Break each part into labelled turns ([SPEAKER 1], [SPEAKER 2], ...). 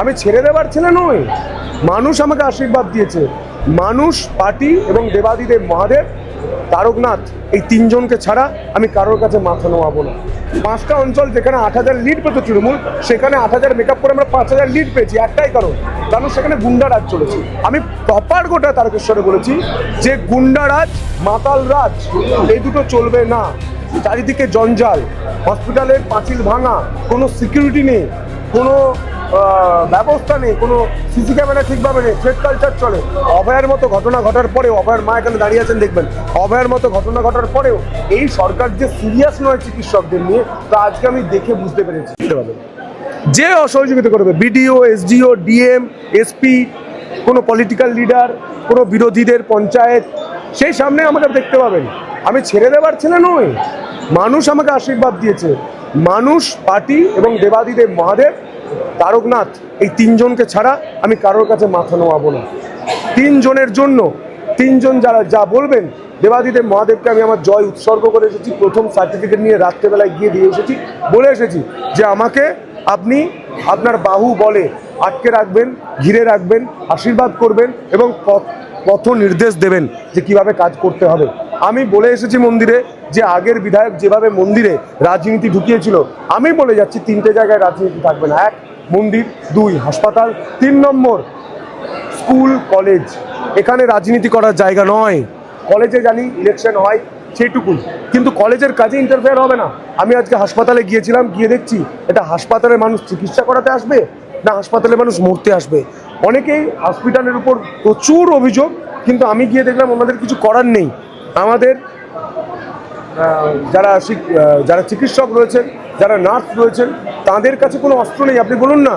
[SPEAKER 1] আমি ছেড়ে দেবার ছেলে নই। মানুষ আমাকে আশীর্বাদ দিয়েছে। মানুষ, পার্টি এবং দেবাদিদেব মহাদেব, তারকনাথ, এই তিনজনকে ছাড়া আমি কারোর কাছে মাথা নোয়াবো না। 5টা অঞ্চল যেখানে 8,000 লিড পেত তৃণমূল, সেখানে 8,000 মেকআপ করে আমরা 5,000 লিড পেয়েছি। একটাই কারণ সেখানে গুন্ডারাজ চলেছে। আমি প্রপার গোটা তারকেশ্বরে বলেছি যে গুন্ডারাজ, মাতাল রাজ এই দুটো চলবে না। চারিদিকে জঞ্জাল, হসপিটালের পাঁচিল ভাঙা, কোনো সিকিউরিটি নেই, কোনো ব্যবস্থা নেই, কোনো সিসি ক্যামেরা ঠিকভাবে নেই, থ্রেড কালচার চলে। অভয়ের মতো ঘটনা ঘটার পরেও, অভয়ের মা এখানে দাঁড়িয়ে আছেন দেখবেন, অভয়ের মতো ঘটনা ঘটার পরেও এই সরকার যে সিরিয়াস নয় চিকিৎসকদের নিয়ে, তা আজকে আমি দেখে বুঝতে পেরেছি। যে অসহযোগিতা করবে, বিডিও, এসডিও, ডিএম, এসপি, কোনো পলিটিক্যাল লিডার, কোনো বিরোধীদের পঞ্চায়েত, সেই সামনে আমাকে দেখতে পাবেন। আমি ছেড়ে দেবার ছেলে নই। মানুষ আমাকে আশীর্বাদ দিয়েছে। মানুষ, পার্টি এবং দেবাদিদেব মহাদেব, তারকনাথ, এই তিনজনকে ছাড়া আমি কারোর কাছে মাথা নোয়াবো না। তিনজনের জন্য, তিনজন যারা যা বলবেন, দেবাদিদেব মহাদেবকে আমি আমার জয় উৎসর্গ করে এসেছি। প্রথম সার্টিফিকেট নিয়ে রাত্রেবেলায় গিয়ে দিয়ে এসেছি, বলে এসেছি যে আমাকে আপনি আপনার বাহু বলে আটকে রাখবেন, ঘিরে রাখবেন, আশীর্বাদ করবেন এবং পথ নির্দেশ দেবেন যে কিভাবে কাজ করতে হবে। আমি বলে এসেছি মন্দিরে যে আগের বিধায়ক যেভাবে মন্দিরে রাজনীতি ঢুকিয়েছিল, আমি বলে যাচ্ছি 3টে জায়গায় রাজনীতি থাকবে না। 1 মন্দির, 2 হাসপাতাল, 3 নম্বর স্কুল কলেজ। এখানে রাজনীতি করার জায়গা নয়। কলেজে জানি ইলেকশন হয় সেইটুকুই, কিন্তু কলেজের কাজে ইন্টারফেয়ার হবে না। আমি আজকে হাসপাতালে গিয়েছিলাম, গিয়ে দেখছি এটা হাসপাতালে মানুষ চিকিৎসা করাতে আসবে না হাসপাতালে মানুষ মরতে আসবে। অনেকেই হসপিটালের উপর প্রচুর অভিযোগ, কিন্তু আমি গিয়ে দেখলাম ওনাদের কিছু করার নেই। আমাদের যারা চিকিৎসক রয়েছেন, যারা নার্স রয়েছেন, তাদের কাছে কোনো অস্ত্র নেই। আপনি বলুন না,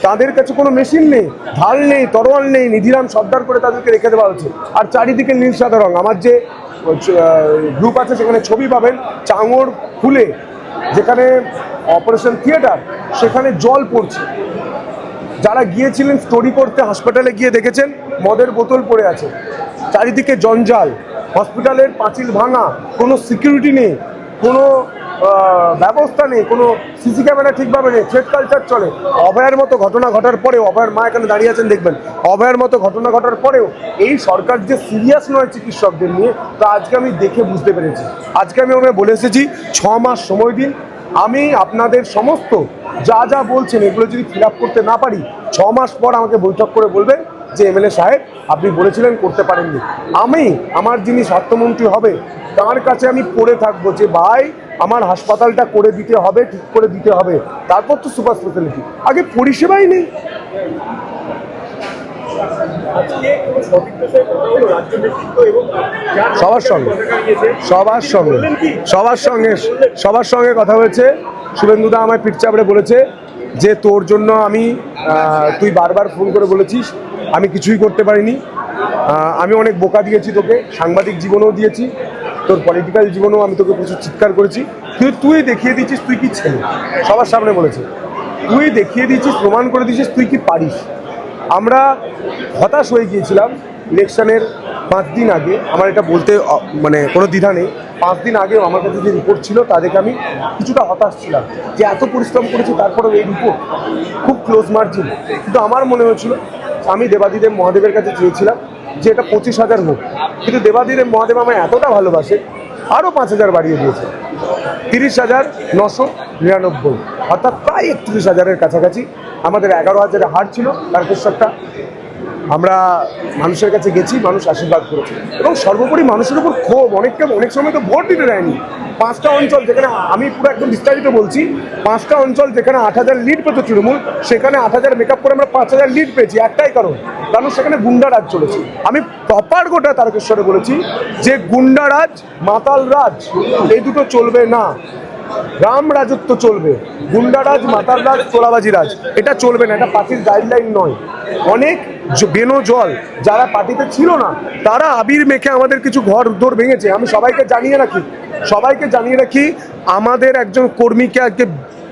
[SPEAKER 1] তাদের কাছে কোনো মেশিন নেই, ঢাল নেই, তরোয়াল নেই, নিধিরাম সর্দার করে তাদেরকে রেখে দেওয়া হচ্ছে। আর চারিদিকে নীল সাদা রং। আমার যে গ্রুপ আছে সেখানে ছবি পাবেন, চাঙড় খুলে যেখানে অপারেশন থিয়েটার, সেখানে জল পড়ছে। যারা গিয়েছিলেন স্টোরি করতে, হাসপাতালে গিয়ে দেখেছেন মদের বোতল পড়ে আছে। চারিদিকে জঞ্জাল, হসপিটালের পাঁচিল ভাঙা, কোনো সিকিউরিটি নেই, কোনো ব্যবস্থা নেই, কোনো সিসি ক্যামেরা ঠিকভাবে নেই, থ্রেড কালচার চলে। অভয়ের মতো ঘটনা ঘটার পরেও, অভয়ের মা এখানে দাঁড়িয়ে আছেন দেখবেন, অভয়ের মতো ঘটনা ঘটার পরেও এই সরকার যে সিরিয়াস নয় চিকিৎসকদের নিয়ে, তা আজকে আমি দেখে বুঝতে পেরেছি। আজকে আমি ওনাকে বলে এসেছি 6 মাস সময় দিন। আমি আপনাদের সমস্ত যা যা বলছেন এগুলো যদি ফিল আপ করতে না পারি, 6 মাস পর আমাকে বৈঠক করে বলবেন যে এমএলএ সাহেব আপনি বলেছিলেন করতে পারেননি। আমি আমার যিনি স্বাস্থ্যমন্ত্রী হবে তার কাছে আমি পড়ে থাকবো যে ভাই আমার হাসপাতালটা করে দিতে হবে, ঠিক করে দিতে হবে। তারপর তো সুপার স্পেশালিটি, আগে পরিষেবাই নেই। সবার সঙ্গে কথা হয়েছে। শুভেন্দুদা আমায় পিঠ চাপড়ে বলেছে যে তোর জন্য তুই বারবার ফোন করে বলেছিস, আমি কিছুই করতে পারিনি। আমি অনেক বোকা দিয়েছি তোকে, সাংবাদিক জীবনেও দিয়েছি, তোর পলিটিক্যাল জীবনেও আমি তোকে প্রচুর চিৎকার করেছি, কিন্তু তুই দেখিয়ে দিচ্ছিস তুই কি ছেলে। সবার সামনে বলেছে, তুই দেখিয়ে দিচ্ছিস, প্রমাণ করে দিচ্ছিস তুই কি পারিস। আমরা হতাশ হয়ে গিয়েছিলাম ইলেকশনের 5 দিন আগে। আমার এটা বলতে মানে কোনো দ্বিধা নেই, 5 দিন আগেও আমার কাছে যে রিপোর্ট ছিল তা দেখে আমি কিছুটা হতাশ ছিলাম যে এত পরিশ্রম করেছি তারপরেও এই রিপোর্ট, খুব ক্লোজ মার্জিন। কিন্তু আমার মনে হয়েছিল, আমি দেবাদিদেব মহাদেবের কাছে চেয়েছিলাম যে এটা 25,000 হোক, কিন্তু দেবাদিদেব মহাদেব আমায় এতটা ভালোবাসে আরও 5,000 বাড়িয়ে দিয়েছে, 30,999, অর্থাৎ প্রায় 31,000-এর কাছাকাছি। আমাদের 11,000-এ হার ছিল তারকেশ্বরটা। আমরা মানুষের কাছে গেছি, মানুষ আশীর্বাদ করেছে এবং সর্বোপরি মানুষের উপর ক্ষোভ। অনেক সময় তো ভোট দিতে দেয়নি। 5টা অঞ্চল যেখানে, আমি পুরো একদম বিস্তারিত বলছি, 5টা অঞ্চল যেখানে 8,000 লিড পেত তৃণমূল, সেখানে 8,000 মেকআপ করে আমরা 5,000 লিড পেয়েছি। একটাই কারণ সেখানে গুন্ডারাজ চলেছে। আমি প্রপার গোটা তারকেশ্বরে বলেছি যে গুন্ডারাজ, মাতাল রাজ এই দুটো চলবে না। রাম রাজত্ব চলবে, গুন্ডারাজ, মাতাল রাজ, তোলাবাজি রাজ এটা চলবে না। এটা পার্টির গাইডলাইন নয়। অনেক বেনো জল যারা পার্টিতে ছিল না তারা আবির মেখে আমাদের কিছু ঘর দোর ভেঙেছে। আমি সবাইকে জানিয়ে রাখি, আমাদের একজন কর্মীকে আজকে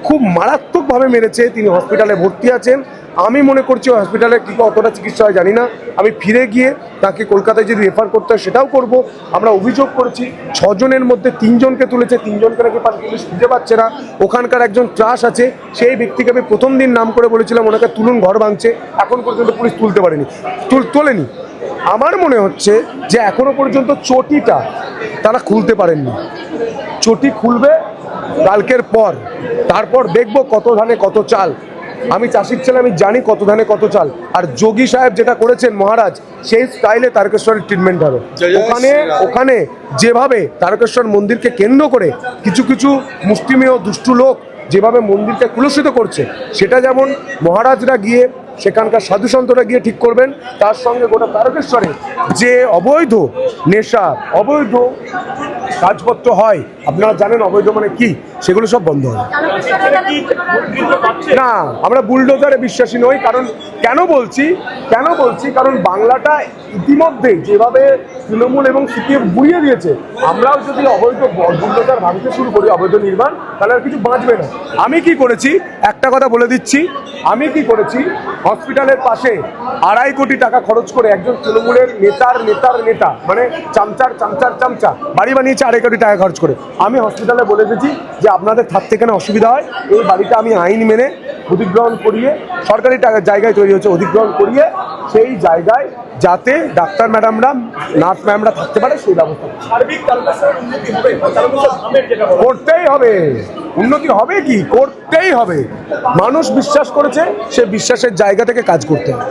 [SPEAKER 1] খুব মারাত্মকভাবে মেরেছে। তিনি হসপিটালে ভর্তি আছেন। আমি মনে করছি হসপিটালে কী কতটা চিকিৎসা হয় জানি না। আমি ফিরে গিয়ে তাকে কলকাতায় যদি রেফার করতে হয় সেটাও করব। আমরা অভিযোগ করেছি 6 জনের মধ্যে 3 জনকে তুলেছে, 3 জনকে নাকি পুলিশ খুঁজে পাচ্ছে না। ওখানকার একজন ত্রাস আছে, সেই ব্যক্তিকে আমি প্রথম দিন নাম করে বলেছিলাম ওনাকে তুলুন, ঘর ভাঙছে। এখন পর্যন্ত পুলিশ তুলতে পারেনি, তোলেনি। আমার মনে হচ্ছে যে এখনো পর্যন্ত চটিটা তারা খুলতে পারেননি। চটি খুলবে কালকের পর, তারপর দেখব কত ধানে কত চাল। আমি চাষির ছেলে, আমি জানি কত ধানে কত চাল। আর যোগী সাহেব যেটা করেছেন মহারাজ, সেই স্টাইলে তারকেশ্বরের ট্রিটমেন্ট হবে। ওখানে যেভাবে তারকেশ্বর মন্দিরকে কেন্দ্র করে কিছু কিছু মুষ্টিমেয় দুষ্টু লোক যেভাবে মন্দিরকে কুলুষিত করছে, সেটা যেমন মহারাজরা গিয়ে সেখানকার সাধুসন্তরা গিয়ে ঠিক করবেন, তার সঙ্গে গোটা তারকেশ্বরে যে অবৈধ নেশা, অবৈধ কাজপত্র হয়, আপনারা জানেন অবৈধ মানে কি, সেগুলো সব বন্ধ হবে। না, আমরা বুলডোজারে বিশ্বাসী নই। কারণ কেন বলছি কারণ বাংলাটা ইতিমধ্যে যেভাবে তৃণমূল এবং সিপিএম বুড়িয়ে দিয়েছে, আমরাও যদি অবৈধ বুলডোজার ভাঙতে শুরু করি, অবৈধ নির্মাণ, তাহলে আর কিছু বাঁচবে না। আমি কি করেছি একটা কথা বলে দিচ্ছি, আমি কি করেছি, হসপিটালের পাশে 2.5 কোটি টাকা খরচ করে একজন তৃণমূলের নেতা মানে চামচা বাড়ি বানিয়েছে 2.5 কোটি টাকা খরচ করে। আমি হসপিটালে বলে দিয়েছি যে আপনাদের থাকতে এখানে অসুবিধা হয়, এই বাড়িটা আমি আইন মেনে অধিগ্রহণ করিয়ে, সরকারি জায়গায় তৈরি হচ্ছে, অধিগ্রহণ করিয়ে সেই জায়গায় যাতে ডাক্তার ম্যাডামরা, নার্স ম্যাডামরা থাকতে পারে সেই ব্যবস্থা করতেই হবে। উন্নতি হবে কি, করতেই হবে। মানুষ বিশ্বাস করেছে, সে বিশ্বাসের জায়গা থেকে কাজ করতে হবে।